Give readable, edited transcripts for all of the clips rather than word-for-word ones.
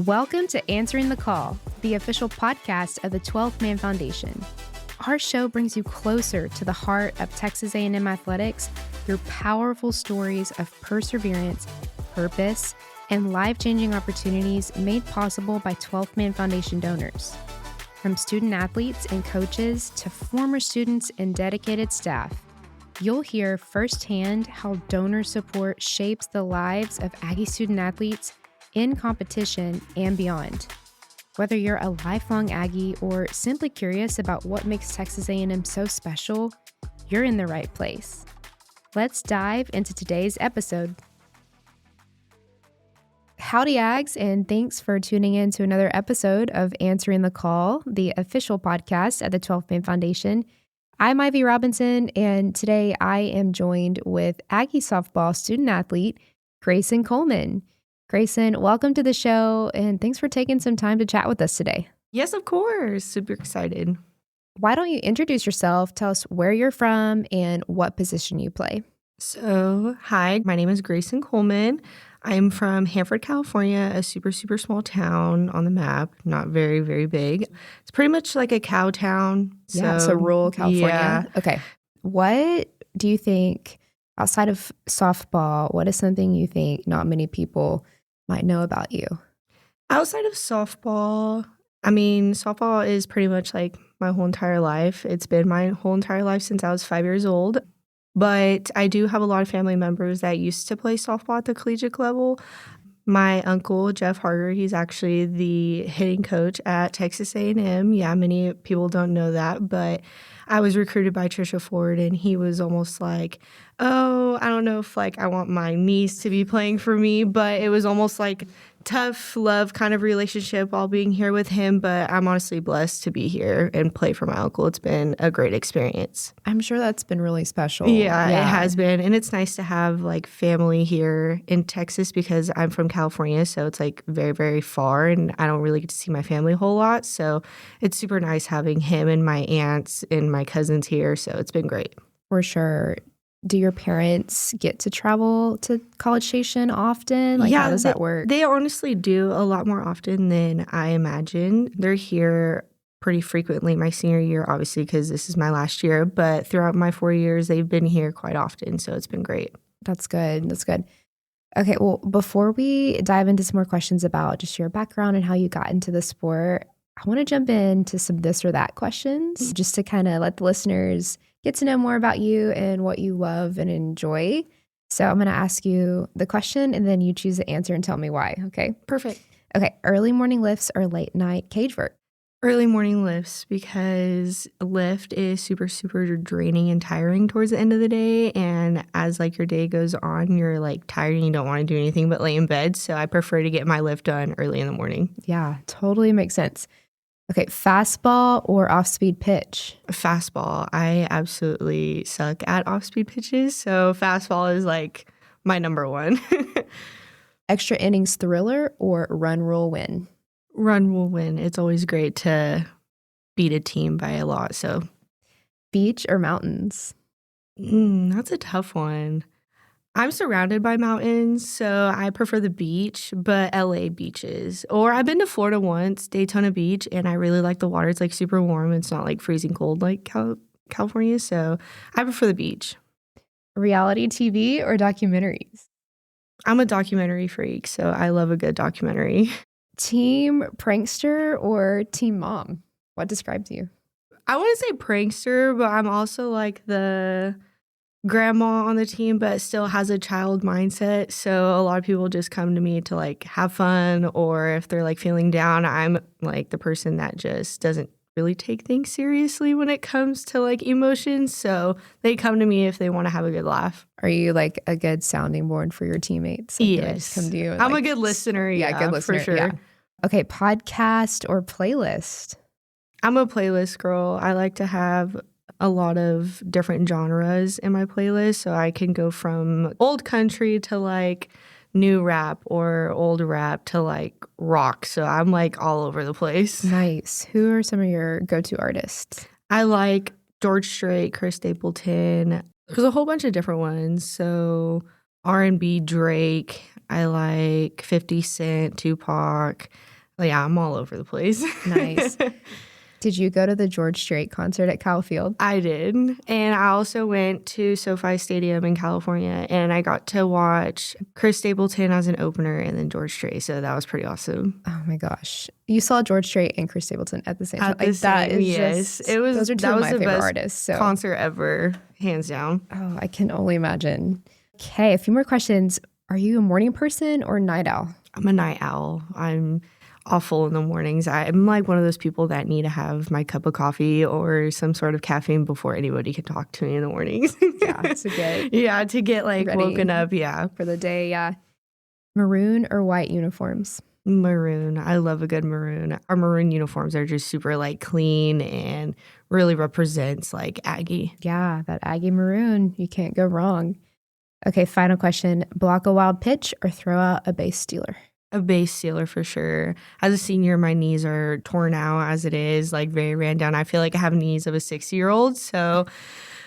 Welcome to Answering the Call, the official podcast of the 12th Man Foundation. Our show brings you closer to the heart of Texas A&M athletics through powerful stories of perseverance, purpose, and life-changing opportunities made possible by 12th Man Foundation donors. From student athletes and coaches to former students and dedicated staff, you'll hear firsthand how donor support shapes the lives of Aggie student athletes in competition and beyond. Whether you're a lifelong Aggie or simply curious about what makes Texas A&M so special, you're in the right place. Let's dive into today's episode. Howdy, Ags, and thanks for tuning in to another episode of Answering the Call, the official podcast at the 12th Man Foundation. I'm Ivy Robinson, and today I am joined with Aggie Softball student athlete, Gracyn Coleman. Gracyn, welcome to the show, and thanks for taking some time to chat with us today. Yes, of course. Super excited. Why don't you introduce yourself, tell us where you're from, and what position you play? So, hi, my name is Gracyn Coleman. I'm from Hanford, California, a super small town on the map, not very, very big. It's pretty much like a cow town. So rural California. Yeah. Okay. What do you think, outside of softball, what is something you think not many people might know about you? Outside of softball, softball is pretty much like my whole entire life. It's been my whole entire life since I was 5 years old. But I do have a lot of family members that used to play softball at the collegiate level. My uncle, Jeff Harger, he's actually the hitting coach at Texas A&M. Yeah, many people don't know that, but I was recruited by Trisha Ford, and he was almost like, oh, I don't know if I want my niece to be playing for me, but it was almost like tough love kind of relationship while being here with him. But I'm honestly blessed to be here and play for my uncle. It's been a great experience. I'm sure that's been really special. Yeah, it has been. And it's nice to have family here in Texas because I'm from California. So it's very, very far, and I don't really get to see my family a whole lot. So it's super nice having him and my aunts and my cousins here. So it's been great. For sure. Do your parents get to travel to College Station often? How does that work? They honestly do a lot more often than I imagined. They're here pretty frequently my senior year, obviously, because this is my last year. But throughout my 4 years, they've been here quite often. So it's been great. That's good. That's good. Okay, well, before we dive into some more questions about just your background and how you got into the sport, I want to jump into some this or that questions just to kind of let the listeners get to know more about you and what you love and enjoy. So I'm going to ask you the question and then you choose the answer and tell me why. Okay. Perfect. Okay. Early morning lifts or late night cage work? Early morning lifts, because lift is super draining and tiring towards the end of the day. And as your day goes on, you're tired and you don't want to do anything but lay in bed. So I prefer to get my lift done early in the morning. Yeah, totally makes sense. Okay, fastball or off-speed pitch? Fastball. I absolutely suck at off-speed pitches, so fastball is my number one. Extra innings thriller or run rule win? Run rule win. It's always great to beat a team by a lot. So, beach or mountains? That's a tough one. I'm surrounded by mountains, so I prefer the beach, but LA beaches. Or I've been to Florida once, Daytona Beach, and I really like the water. It's super warm. It's not freezing cold like California, so I prefer the beach. Reality TV or documentaries? I'm a documentary freak, so I love a good documentary. Team prankster or team mom? What describes you? I wouldn't say prankster, but I'm also the grandma on the team, but still has a child mindset. So a lot of people just come to me to have fun, or if they're feeling down, I'm the person that just doesn't really take things seriously when it comes to emotions. So they come to me if they want to have a good laugh. Are you a good sounding board for your teammates? Yes. They just come to you and, I'm a good listener. Yeah, good listener. For sure. Yeah. Okay, podcast or playlist? I'm a playlist girl. I like to have a lot of different genres in my playlist, so I can go from old country to new rap or old rap to rock. So I'm all over the place. Nice. Who are some of your go-to artists? I like George Strait, Chris Stapleton. There's a whole bunch of different ones. So R&B, Drake. I like 50 Cent, Tupac. Yeah, I'm all over the place. Nice. Did you go to the George Strait concert at Kyle Field? I did. And I also went to SoFi Stadium in California, and I got to watch Chris Stapleton as an opener and then George Strait. So that was pretty awesome. Oh my gosh. You saw George Strait and Chris Stapleton at the same time. Yes. Those are two of my favorite artists. So. Concert ever, hands down. Oh, I can only imagine. Okay, a few more questions. Are you a morning person or night owl? I'm a night owl. I'm awful in the mornings. I'm like one of those people that need to have my cup of coffee or some sort of caffeine before anybody can talk to me in the mornings. Yeah, to get to get like woken up, for the day, yeah. Maroon or white uniforms? Maroon. I love a good maroon. Our maroon uniforms are just super like clean and really represents like Aggie. Yeah, that Aggie maroon. You can't go wrong. Okay, final question. Block a wild pitch or throw out a base stealer? A base stealer for sure. As a senior, my knees are torn out as it is, like very ran down. I feel like I have knees of a 6-year-old. So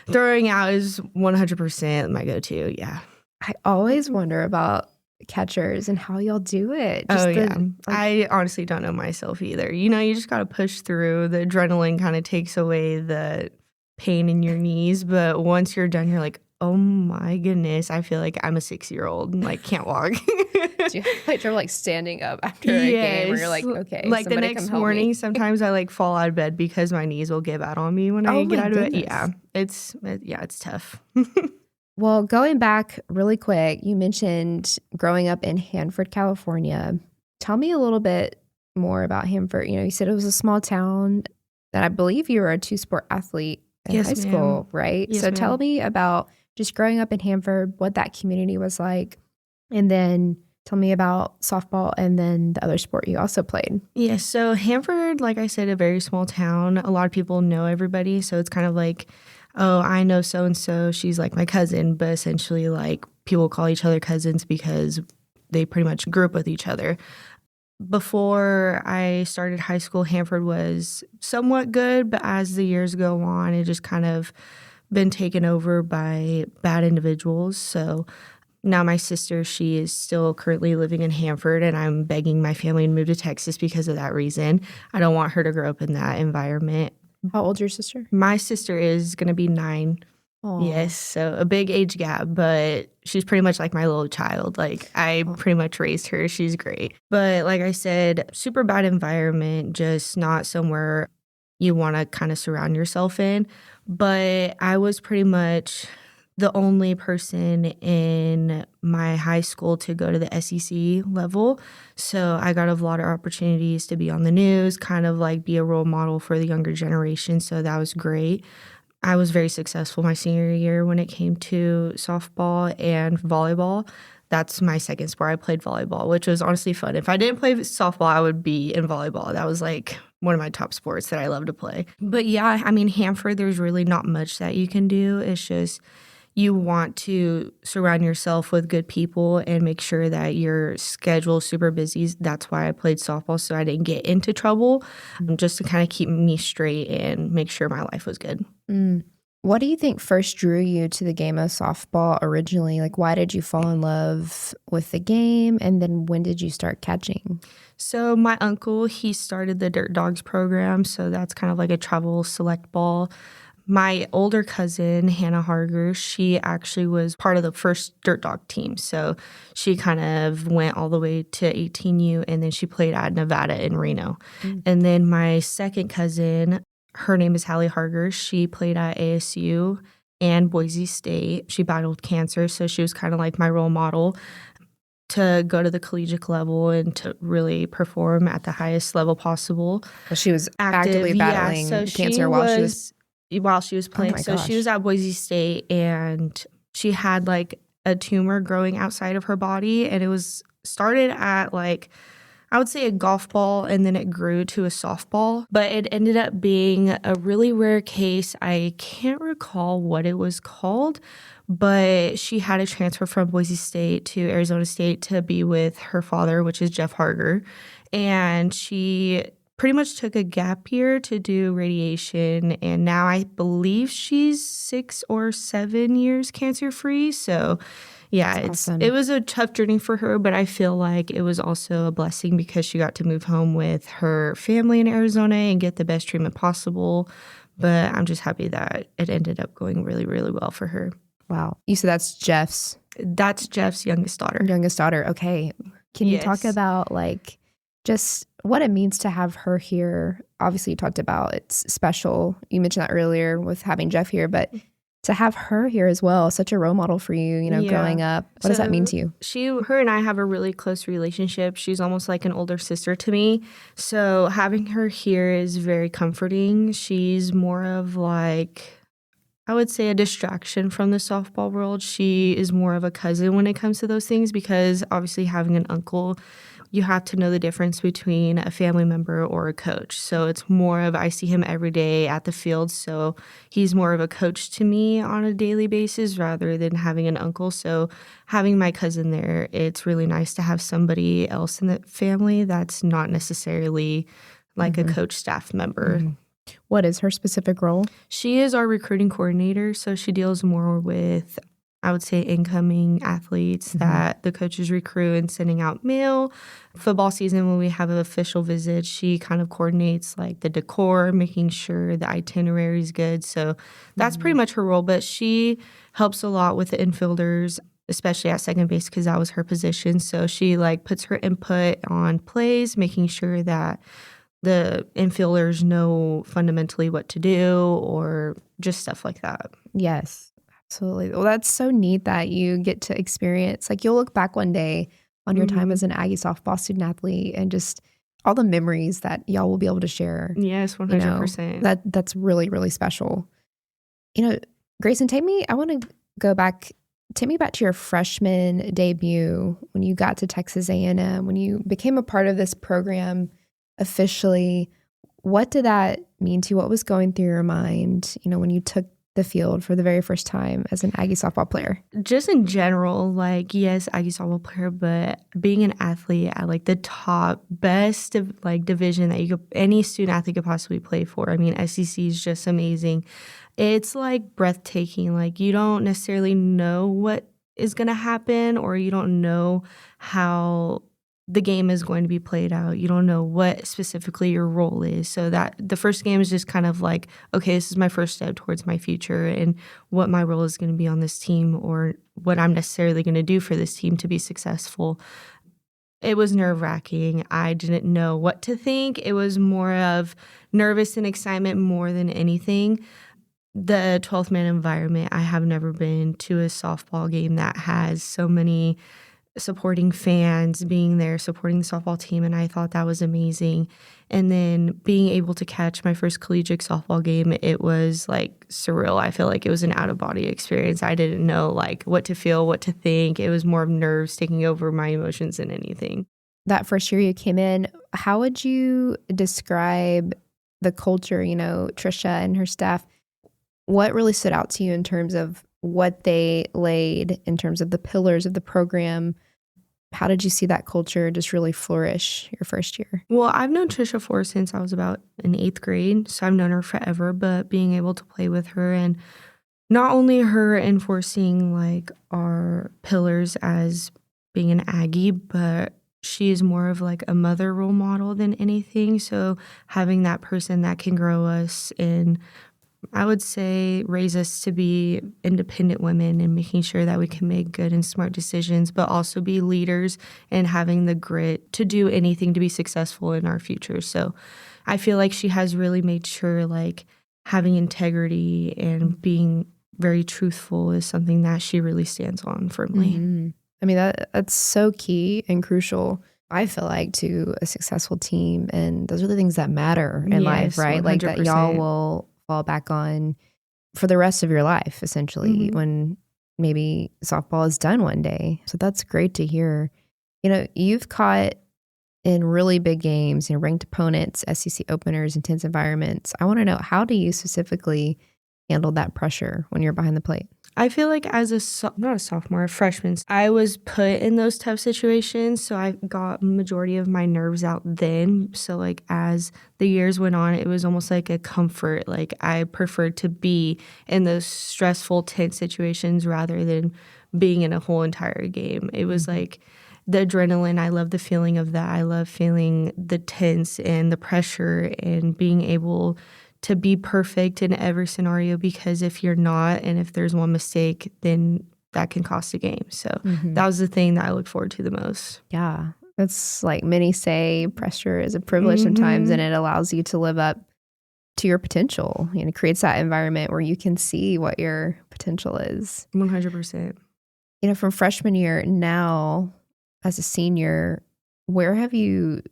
throwing out is 100% my go-to. Yeah. I always wonder about catchers and how y'all do it. I honestly don't know myself either. You just got to push through. The adrenaline kind of takes away the pain in your knees. But once you're done, you're like, oh my goodness, I feel like I'm a 6-year-old and like can't walk. Do you have like trouble like standing up after a game where you're like, okay, like the next morning, sometimes I like fall out of bed because my knees will give out on me when I get out of bed. Yeah, it's tough. Well, going back really quick, you mentioned growing up in Hanford, California. Tell me a little bit more about Hanford. You said it was a small town, and I believe you were a 2-sport athlete in high school, right? Yes, so tell me about just growing up in Hanford, what that community was like, and then tell me about softball and then the other sport you also played. Yeah, so Hanford, like I said, a very small town. A lot of people know everybody, so it's kind of like, oh, I know so-and-so, she's like my cousin, but essentially like people call each other cousins because they pretty much grew up with each other. Before I started high school, Hanford was somewhat good, but as the years go on, it just kind of been taken over by bad individuals. So now my sister, she is still currently living in Hanford, and I'm begging my family to move to Texas because of that reason. I don't want her to grow up in that environment. How old's your sister? My sister is going to be 9. Aww. Yes, so a big age gap, but she's pretty much like my little child. Like I pretty much raised her. She's great. But like I said, super bad environment, just not somewhere you want to kind of surround yourself in. But I was pretty much the only person in my high school to go to the SEC level. So I got a lot of opportunities to be on the news, kind of like be a role model for the younger generation. So that was great. I was very successful my senior year when it came to softball and volleyball. That's my second sport. I played volleyball, which was honestly fun. If I didn't play softball, I would be in volleyball. That was like one of my top sports that I love to play. But yeah, I mean, Hanford, there's really not much that you can do. It's just you want to surround yourself with good people and make sure that your schedule is super busy. That's why I played softball, so I didn't get into trouble, just to kind of keep me straight and make sure my life was good. What do you think first drew you to the game of softball originally? Like, why did you fall in love with the game? And then when did you start catching? So my uncle, he started the Dirt Dogs program. So that's kind of like a travel select ball. My older cousin, Hannah Harger, she actually was part of the first Dirt Dog team. So she kind of went all the way to 18U, and then she played at Nevada in Reno. And then my second cousin, her name is Hallie Harger. She played at ASU and Boise State. She battled cancer, so she was kind of like my role model to go to the collegiate level and to really perform at the highest level possible. Well, she was actively battling cancer while she was playing. So she was at Boise State, and she had like a tumor growing outside of her body, and it was started at like, I would say a golf ball, and then it grew to a softball. But it ended up being a really rare case. I can't recall what it was called, but she had to transfer from Boise State to Arizona State to be with her father, which is Jeff Harger. And she pretty much took a gap year to do radiation, and now I believe she's 6 or 7 years cancer-free. So Yeah, That's awesome. it was a tough journey for her, but I feel like it was also a blessing because she got to move home with her family in Arizona and get the best treatment possible. But I'm just happy that it ended up going really, really well for her. Wow. You said that's Jeff's That's Jeff's youngest daughter. Okay. Can you talk about like just what it means to have her here? Obviously, you talked about it's special. You mentioned that earlier with having Jeff here, but to have her here as well, such a role model for you, growing up. What does that mean to you? Her and I have a really close relationship. She's almost like an older sister to me. So having her here is very comforting. She's more of like, I would say, a distraction from the softball world. She is more of a cousin when it comes to those things because obviously having an uncle, you have to know the difference between a family member or a coach. So it's more of I see him every day at the field. So he's more of a coach to me on a daily basis rather than having an uncle. So having my cousin there, it's really nice to have somebody else in the family that's not necessarily like a coach staff member. What is her specific role? She is our recruiting coordinator, so she deals more with, I would say, incoming athletes that the coaches recruit and sending out mail. Football season, when we have an official visit, she kind of coordinates like the decor, making sure the itinerary is good. So that's pretty much her role, but she helps a lot with the infielders, especially at second base because that was her position. So she like puts her input on plays, making sure that the infielders know fundamentally what to do or just stuff like that. Yes, absolutely. Well, that's so neat that you get to experience, like you'll look back one day on your time as an Aggie softball student athlete and just all the memories that y'all will be able to share. Yes, 100%. That's really, really special. Gracyn, I want to go back. Take me back to your freshman debut when you got to Texas A&M, when you became a part of this program officially. What did that mean to you? What was going through your mind, when you took the field for the very first time as an Aggie softball player? Just in general, like, yes, Aggie softball player, but being an athlete at like the top, best of like division that any student athlete could possibly play for. I mean, SEC is just amazing. It's like breathtaking. Like you don't necessarily know what is going to happen or you don't know how the game is going to be played out. You don't know what specifically your role is. So that the first game is just kind of like, okay, this is my first step towards my future and what my role is going to be on this team or what I'm necessarily going to do for this team to be successful. It was nerve-wracking. I didn't know what to think. It was more of nervous and excitement more than anything. The 12th man environment, I have never been to a softball game that has so many supporting fans being there, supporting the softball team, and I thought that was amazing. And then being able to catch my first collegiate softball game, it was like surreal. I feel like it was an out-of-body experience. I didn't know like what to feel, what to think. It was more of nerves taking over my emotions than anything. That first year you came in, how would you describe the culture, Trisha and her staff? What really stood out to you in terms of what they laid in terms of the pillars of the program? How did you see that culture just really flourish your first year? Well, I've known Trisha since I was about in 8th grade, so I've known her forever, but being able to play with her and not only her enforcing like our pillars as being an Aggie, but she is more of like a mother role model than anything. So having that person that can grow us and I would say raise us to be independent women and making sure that we can make good and smart decisions, but also be leaders and having the grit to do anything to be successful in our future. So I feel like she has really made sure like having integrity and being very truthful is something that she really stands on firmly. Mm-hmm. I mean, that's so key and crucial, I feel like, to a successful team. And those are the things that matter in life, right? 100%. Like that y'all will fall back on for the rest of your life, essentially, when maybe softball is done one day. So that's great to hear. You've caught in really big games, ranked opponents, SEC openers, intense environments. I want to know, how do you specifically handle that pressure when you're behind the plate? I feel like as not a sophomore, a freshman, I was put in those tough situations, so I got majority of my nerves out then. So like as the years went on, it was almost like a comfort. Like I preferred to be in those stressful, tense situations rather than being in a whole entire game. It was like the adrenaline. I love the feeling of that. I love feeling the tense and the pressure and being able to be perfect in every scenario, because if you're not and if there's one mistake, then that can cost a game. So that was the thing that I look forward to the most. Yeah. It's like many say pressure is a privilege sometimes, and it allows you to live up to your potential. It creates that environment where you can see what your potential is. 100%. From freshman year now as a senior, where have you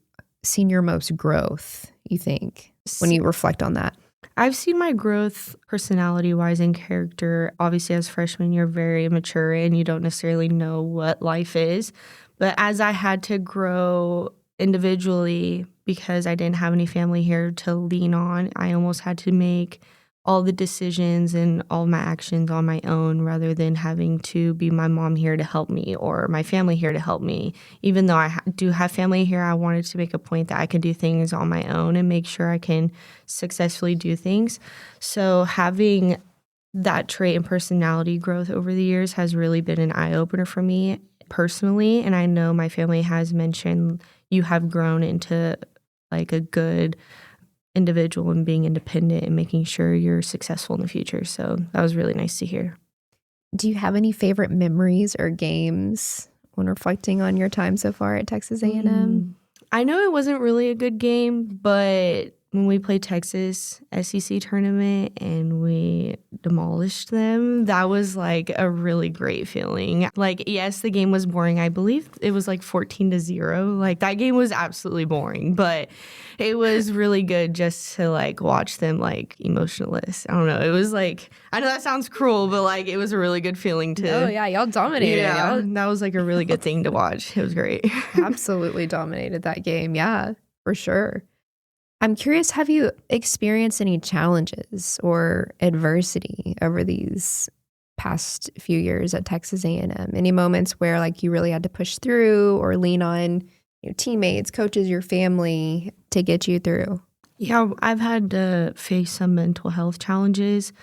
seen your most growth, you think, when you reflect on that? I've seen my growth personality-wise and character. Obviously, as freshmen, you're very immature and you don't necessarily know what life is. But as I had to grow individually, because I didn't have any family here to lean on, I almost had to make all the decisions and all my actions on my own, rather than having to be my mom here to help me or my family here to help me. Even though I do have family here, I wanted to make a point that I can do things on my own and make sure I can successfully do things. So having that trait and personality growth over the years has really been an eye-opener for me personally. And I know my family has mentioned you have grown into like a good individual and being independent and making sure you're successful in the future. So that was really nice to hear. Do you have any favorite memories or games when reflecting on your time so far at Texas A&M? I know it wasn't really a good game, but when we played Texas SEC tournament and we demolished them, that was like a really great feeling. Like, yes, the game was boring. I believe it was like 14-0. Like, that game was absolutely boring, but it was really good just to like watch them like emotionless. I don't know. It was like, I know that sounds cruel, but like it was a really good feeling to. Oh yeah, y'all dominated. Yeah, that was like a really good thing to watch. It was great. Absolutely dominated that game. Yeah, for sure. I'm curious, have you experienced any challenges or adversity over these past few years at Texas A&M? Any moments where like you really had to push through or lean on your teammates, coaches, your family to get you through? Yeah, I've had to face some mental health challenges.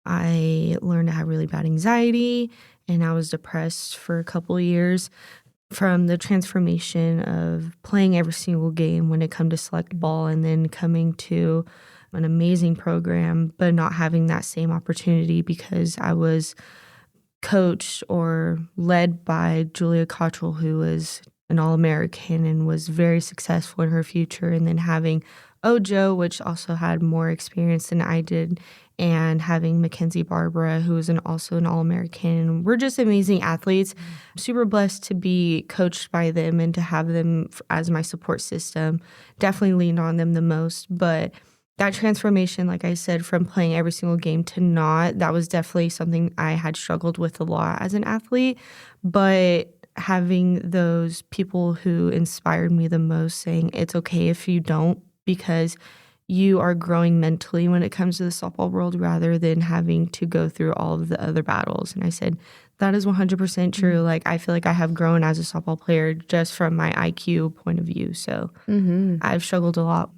I learned to have really bad anxiety, and I was depressed for a couple of years. From the transformation of playing every single game when it come to select ball, and then coming to an amazing program, but not having that same opportunity because I was coached or led by Julia Cottrell, who was an All-American and was very successful in her future, and then having Ojo, which also had more experience than I did, and having Mackenzie Barbara, who is also an All-American. We're just amazing athletes. I'm super blessed to be coached by them and to have them as my support system. Definitely lean on them the most. But that transformation, like I said, from playing every single game to not, that was definitely something I had struggled with a lot as an athlete. But having those people who inspired me the most saying, it's okay if you don't, because you are growing mentally when it comes to the softball world rather than having to go through all of the other battles. And I said, that is 100% true. Like, I feel like I have grown as a softball player just from my IQ point of view. So I've struggled a lot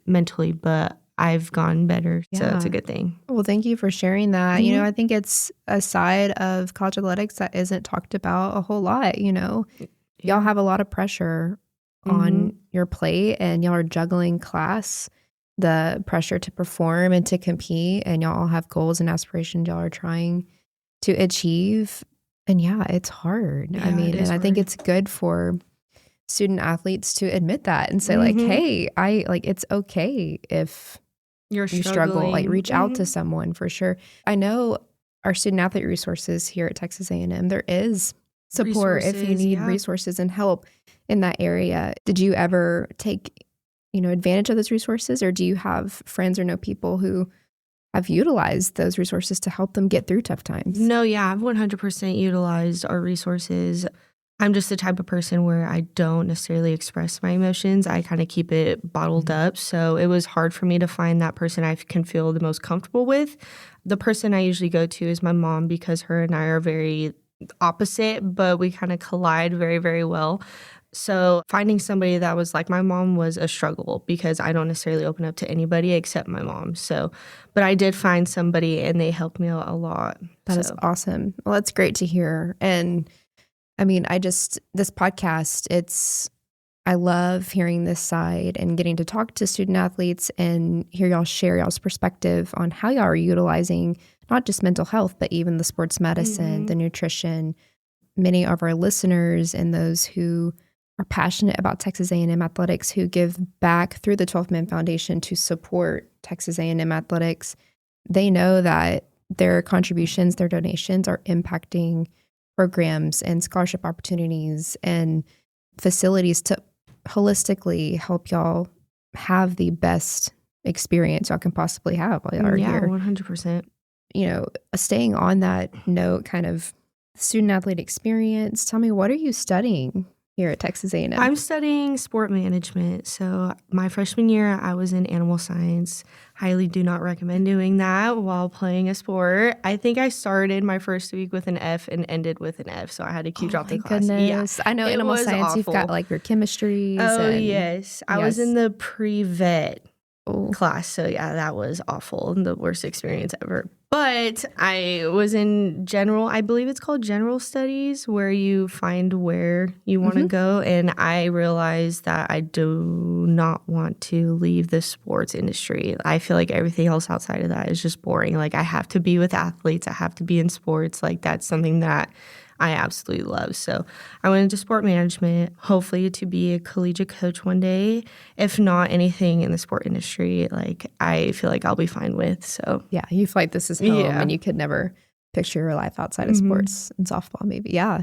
mentally, but I've gotten better. Yeah. So it's a good thing. Well, thank you for sharing that. I think it's a side of college athletics that isn't talked about a whole lot. Y'all have a lot of pressure on your plate, and y'all are juggling class, the pressure to perform and to compete, and y'all all have goals and aspirations y'all are trying to achieve. And yeah, it's hard. Yeah, and I think it's good for student athletes to admit that and say like, hey, it's okay if you struggle, like reach out to someone for sure. I know our student athlete resources here at Texas A&M, there is support if you need resources and help in that area. Did you ever take advantage of those resources, or do you have friends or know people who have utilized those resources to help them get through tough times? No, yeah, I've 100% utilized our resources. I'm just the type of person where I don't necessarily express my emotions. I kind of keep it bottled up. So it was hard for me to find that person I can feel the most comfortable with. The person I usually go to is my mom, because her and I are very opposite, but we kind of collide very, very well. So finding somebody that was like my mom was a struggle because I don't necessarily open up to anybody except my mom. So, but I did find somebody and they helped me out a lot. That is awesome. Well, that's great to hear. And I mean, this podcast, I love hearing this side and getting to talk to student athletes and hear y'all share y'all's perspective on how y'all are utilizing not just mental health, but even the sports medicine, the nutrition. Many of our listeners and those who are passionate about Texas A&M athletics, who give back through the 12th Man Foundation to support Texas A&M athletics, they know that their contributions, their donations are impacting programs and scholarship opportunities and facilities to holistically help y'all have the best experience y'all can possibly have while y'all are here. 100%. Staying on that note, kind of student athlete experience, tell me, what are you studying here at Texas A&M? I'm studying sport management. So my freshman year, I was in animal science. Highly do not recommend doing that while playing a sport. I think I started my first week with an F and ended with an F. So I had to keep dropping class. Goodness. Yeah. I know animal science, awful. You've got like your chemistries. Oh, yes. I was in the pre-vet class. So yeah, that was awful. The worst experience ever. But I was in I believe it's called general studies, where you find where you want to go. And I realized that I do not want to leave the sports industry. I feel like everything else outside of that is just boring. Like, I have to be with athletes. I have to be in sports. Like, that's something that I absolutely love. So I went into sport management, hopefully to be a collegiate coach one day. If not anything in the sport industry, like, I feel like I'll be fine with. So yeah, you feel like this is home and you could never picture your life outside of sports and softball maybe. Yeah.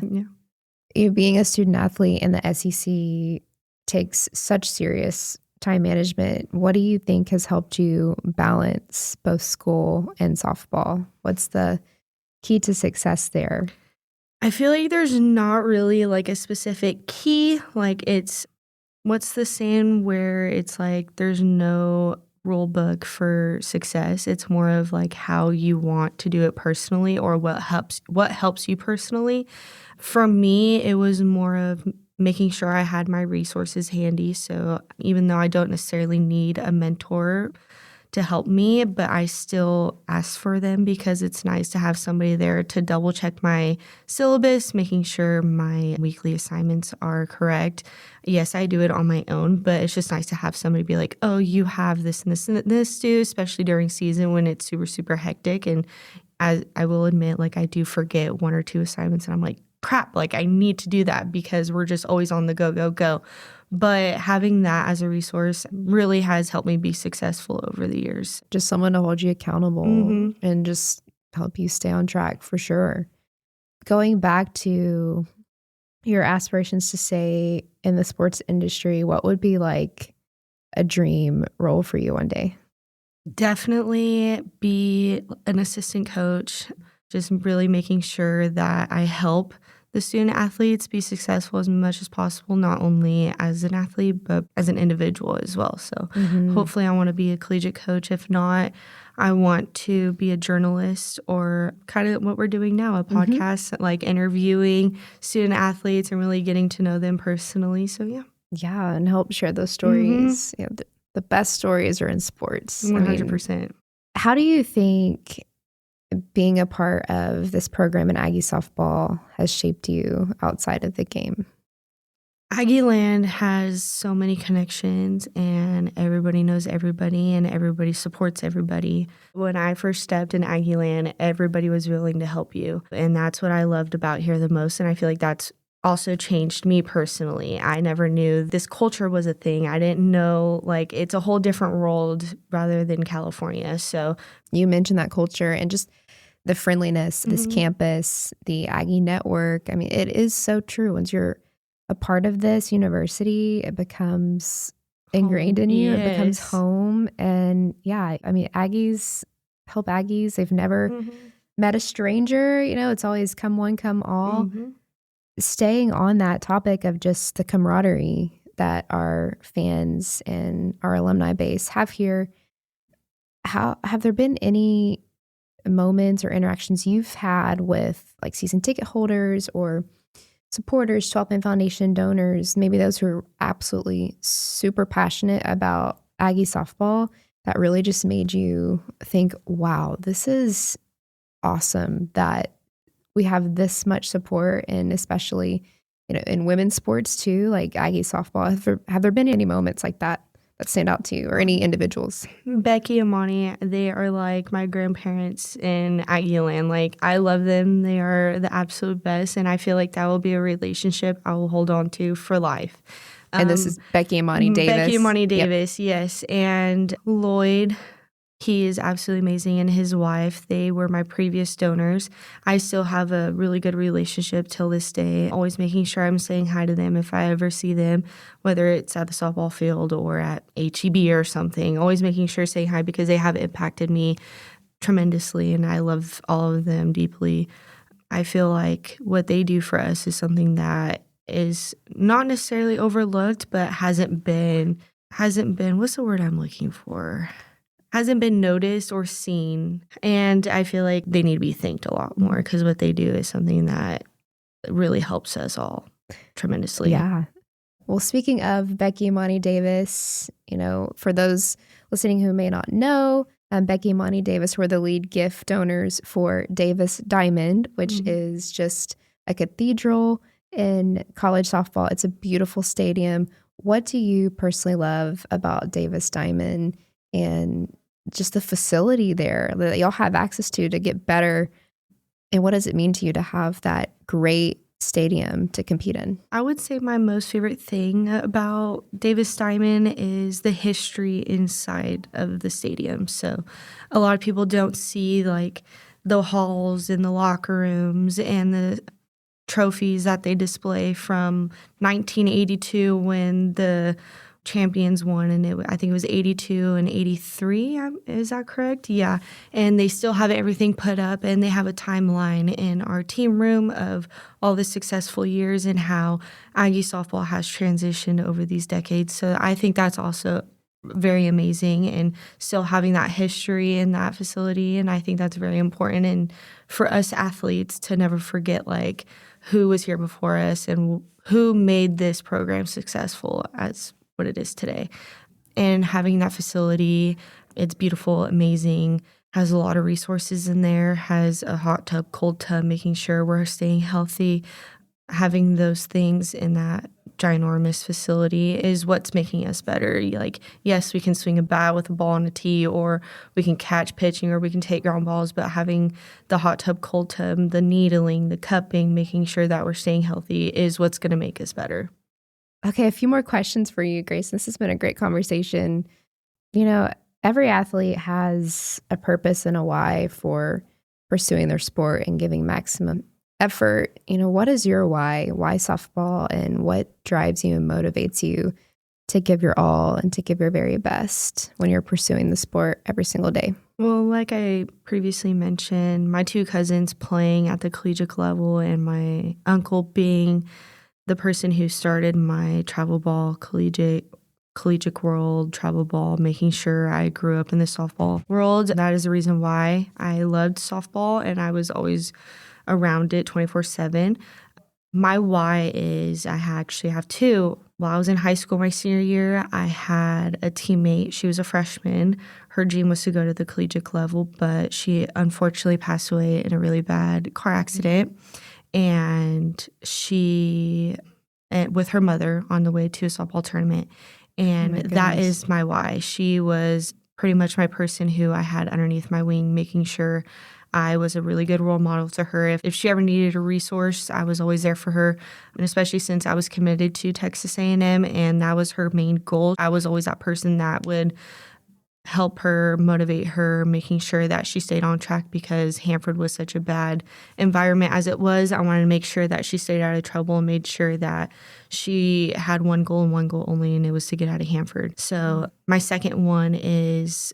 You being a student athlete in the SEC takes such serious time management. What do you think has helped you balance both school and softball? What's the key to success there? I feel like there's not really like a specific key. Like, it's what's the saying where it's like there's no rule book for success. It's more of like how you want to do it personally, or what helps you personally. For me, it was more of making sure I had my resources handy. So even though I don't necessarily need a mentor to help me, but I still ask for them because it's nice to have somebody there to double check my syllabus, making sure my weekly assignments are correct. Yes, I do it on my own, but it's just nice to have somebody be like, oh, you have this and this and this too, especially during season when it's super, super hectic. And as I will admit, like, I do forget one or two assignments and I'm like, crap, like, I need to do that because we're just always on the go, go, go. But having that as a resource really has helped me be successful over the years. Just someone to hold you accountable and just help you stay on track, for sure. Going back to your aspirations to stay in the sports industry, what would be like a dream role for you one day? Definitely be an assistant coach, just really making sure that I help the student athletes be successful as much as possible, not only as an athlete, but as an individual as well. So hopefully I want to be a collegiate coach. If not, I want to be a journalist, or kind of what we're doing now, a podcast, like interviewing student athletes and really getting to know them personally. So yeah. Yeah, and help share those stories. Yeah, the best stories are in sports. 100%. I mean, how do you think being a part of this program in Aggie Softball has shaped you outside of the game? Aggieland has so many connections, and everybody knows everybody, and everybody supports everybody. When I first stepped in Aggieland, everybody was willing to help you, and that's what I loved about here the most, and I feel like that's also changed me personally. I never knew this culture was a thing. I didn't know, like, it's a whole different world rather than California. So you mentioned that culture and just the friendliness, this campus, the Aggie network. I mean, it is so true. Once you're a part of this university, it becomes ingrained in you. It becomes home. And yeah, I mean, Aggies help Aggies. They've never met a stranger. You know, it's always come one, come all. Staying on that topic of just the camaraderie that our fans and our alumni base have here, have there been any moments or interactions you've had with like season ticket holders or supporters, 12 Man Foundation donors, maybe those who are absolutely super passionate about Aggie softball, that really just made you think, wow, this is awesome that we have this much support, and especially, in women's sports too, like Aggie softball. Have there been any moments like that stand out to you, or any individuals? Becky and Monty, they are like my grandparents in Aggieland. Like, I love them. They are the absolute best, and I feel like that will be a relationship I will hold on to for life. And this is Becky and Monty Davis. Becky and Monty Davis, Yep. yes. And Lloyd, he is absolutely amazing, and his wife, they were my previous donors. I still have a really good relationship till this day, always making sure I'm saying hi to them if I ever see them, whether it's at the softball field or at HEB or something, always making sure saying hi because they have impacted me tremendously, and I love all of them deeply. I feel like what they do for us is something that is not necessarily overlooked, but hasn't been, what's the word I'm looking for? Hasn't been noticed or seen. And I feel like they need to be thanked a lot more because what they do is something that really helps us all tremendously. Yeah. Well, speaking of Becky and Monty Davis, for those listening who may not know, Becky and Monty Davis were the lead gift donors for Davis Diamond, which is just a cathedral in college softball. It's a beautiful stadium. What do you personally love about Davis Diamond and just the facility there that y'all have access to get better? And what does it mean to you to have that great stadium to compete in? I would say my most favorite thing about Davis Diamond is the history inside of the stadium. So a lot of people don't see like the halls and the locker rooms and the trophies that they display from 1982 when the champions won, and I think it was 82 and 83. Is that correct? Yeah. And they still have everything put up, and they have a timeline in our team room of all the successful years and how Aggie softball has transitioned over these decades. So I think that's also very amazing, and still having that history in that facility. And I think that's very important, and for us athletes to never forget like who was here before us and who made this program successful as what it is today. And having that facility, it's beautiful, amazing, has a lot of resources in there, has a hot tub, cold tub, making sure we're staying healthy. Having those things in that ginormous facility is what's making us better. Like, yes, we can swing a bat with a ball on a tee, or we can catch pitching, or we can take ground balls, but having the hot tub, cold tub, the needling, the cupping, making sure that we're staying healthy is what's going to make us better. Okay, a few more questions for you, Grace. This has been a great conversation. Every athlete has a purpose and a why for pursuing their sport and giving maximum effort. What is your why? Why softball, and what drives you and motivates you to give your all and to give your very best when you're pursuing the sport every single day? Well, like I previously mentioned, my two cousins playing at the collegiate level and my uncle being the person who started my travel ball collegiate world, travel ball, making sure I grew up in the softball world. That is the reason why I loved softball, and I was always around it 24/7. My why is I actually have two. While I was in high school my senior year, I had a teammate. She was a freshman. Her dream was to go to the collegiate level, but she unfortunately passed away in a really bad car accident. And she, with her mother on the way to a softball tournament. And that is my why. She was pretty much my person who I had underneath my wing, making sure I was a really good role model to her. If she ever needed a resource, I was always there for her. And especially since I was committed to Texas A&M and that was her main goal, I was always that person that would help her, motivate her, making sure that she stayed on track because Hanford was such a bad environment as it was. I wanted to make sure that she stayed out of trouble and made sure that she had one goal and one goal only, and it was to get out of Hanford. So my second one is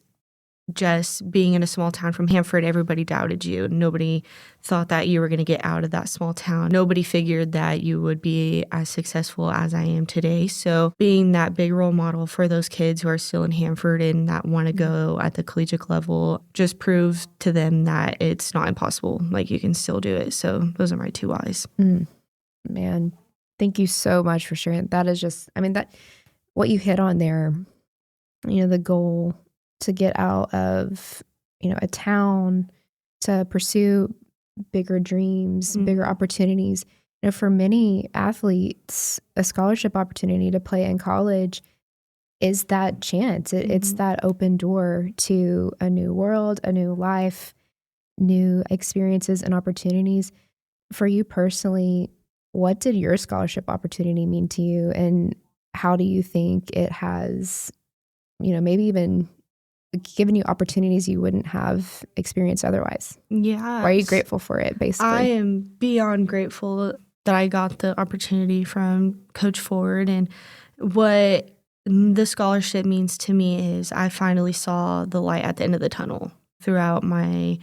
just being in a small town from Hanford. Everybody doubted you. Nobody thought that you were going to get out of that small town. Nobody figured that you would be as successful as I am today. So being that big role model for those kids who are still in Hanford and that want to go at the collegiate level just proves to them that it's not impossible. Like, you can still do it. So those are my two whys. Man, thank you so much for sharing. That is just, I mean, that what you hit on there, the goal to get out of, a town to pursue bigger dreams, bigger opportunities. For many athletes, a scholarship opportunity to play in college is that chance. It's that open door to a new world, a new life, new experiences and opportunities. For you personally, what did your scholarship opportunity mean to you? And how do you think it has, maybe even given you opportunities you wouldn't have experienced otherwise? Yeah. Why are you grateful for it, basically? I am beyond grateful that I got the opportunity from Coach Ford. And what the scholarship means to me is I finally saw the light at the end of the tunnel. Throughout my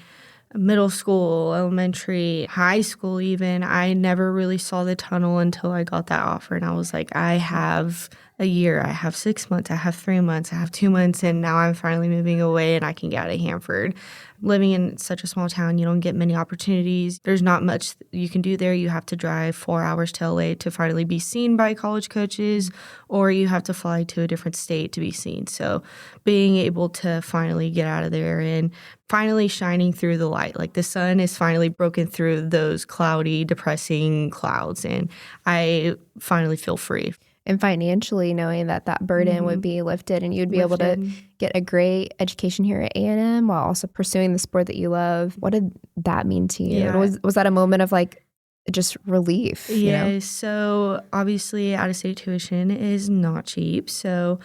middle school, elementary, high school even, I never really saw the tunnel until I got that offer. And I was like, I have a year, I have 6 months, I have 3 months, I have 2 months, and now I'm finally moving away and I can get out of Hanford. Living in such a small town, you don't get many opportunities. There's not much you can do there. You have to drive 4 hours to LA to finally be seen by college coaches, or you have to fly to a different state to be seen. So being able to finally get out of there and finally shining through the light, like the sun is finally broken through those cloudy, depressing clouds, and I finally feel free. And financially, knowing that burden would be lifted and you'd be able to get a great education here at A&M while also pursuing the sport that you love. What did that mean to you? Yeah. Was that a moment of just relief? Yeah, so obviously out-of-state tuition is not cheap. So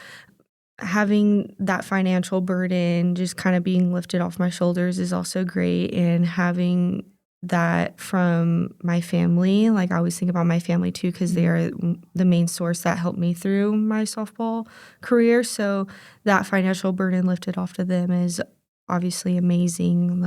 having that financial burden just kind of being lifted off my shoulders is also great. And having that from my family, I always think about my family too, because they are the main source that helped me through my softball career. So that financial burden lifted off to them is obviously amazing.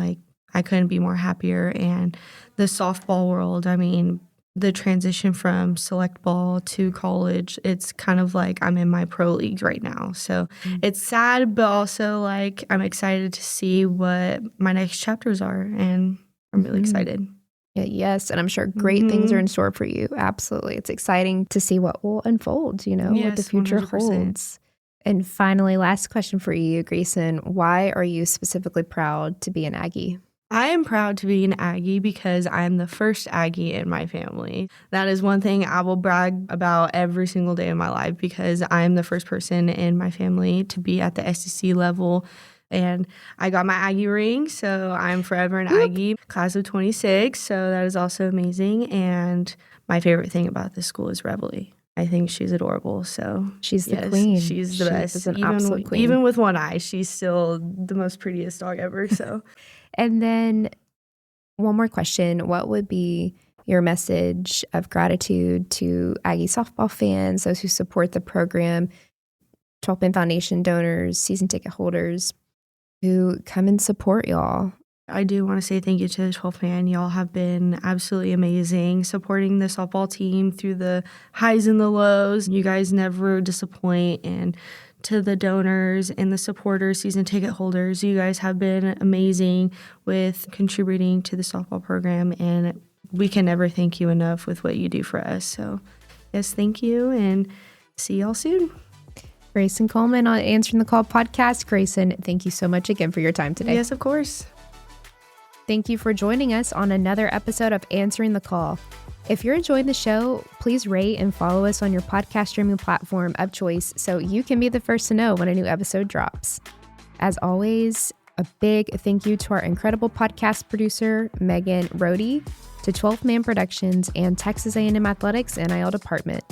I couldn't be more happier. And the softball world, I mean, the transition from select ball to college, it's kind of like I'm in my pro league right now. So it's sad, but also I'm excited to see what my next chapters are. And I'm really excited. Yes, and I'm sure great things are in store for you. Absolutely. It's exciting to see what will unfold, what the future 100%. holds. And finally, last question for you, Gracyn. Why are you specifically proud to be an Aggie? I am proud to be an Aggie because I'm the first Aggie in my family. That is one thing I will brag about every single day of my life, because I'm the first person in my family to be at the SEC level. And I got my Aggie ring, so I'm forever an Aggie. Class of 26, so that is also amazing. And my favorite thing about this school is Reveille. I think she's adorable. So she's the queen. She's the best. Is an absolute queen. Even with one eye, she's still the most prettiest dog ever. So, and then one more question: what would be your message of gratitude to Aggie softball fans, those who support the program, 12th Man Foundation donors, season ticket holders who come and support y'all? I do want to say thank you to the 12th Man. Y'all have been absolutely amazing, supporting the softball team through the highs and the lows. You guys never disappoint. And to the donors and the supporters, season ticket holders, you guys have been amazing with contributing to the softball program. And we can never thank you enough with what you do for us. So, yes, thank you, and see y'all soon. Gracyn Coleman on Answering the Call podcast. Gracyn, thank you so much again for your time today. Yes, of course. Thank you for joining us on another episode of Answering the Call. If you're enjoying the show, please rate and follow us on your podcast streaming platform of choice so you can be the first to know when a new episode drops. As always, a big thank you to our incredible podcast producer, Megan Rohde, to 12th Man Productions and Texas A&M Athletics NIL Department.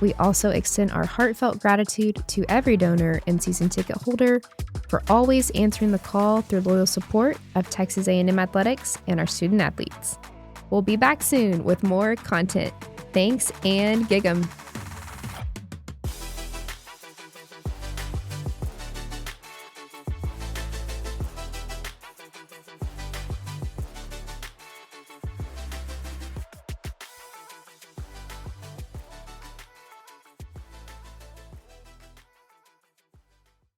We also extend our heartfelt gratitude to every donor and season ticket holder for always answering the call through loyal support of Texas A&M Athletics and our student athletes. We'll be back soon with more content. Thanks and gig 'em.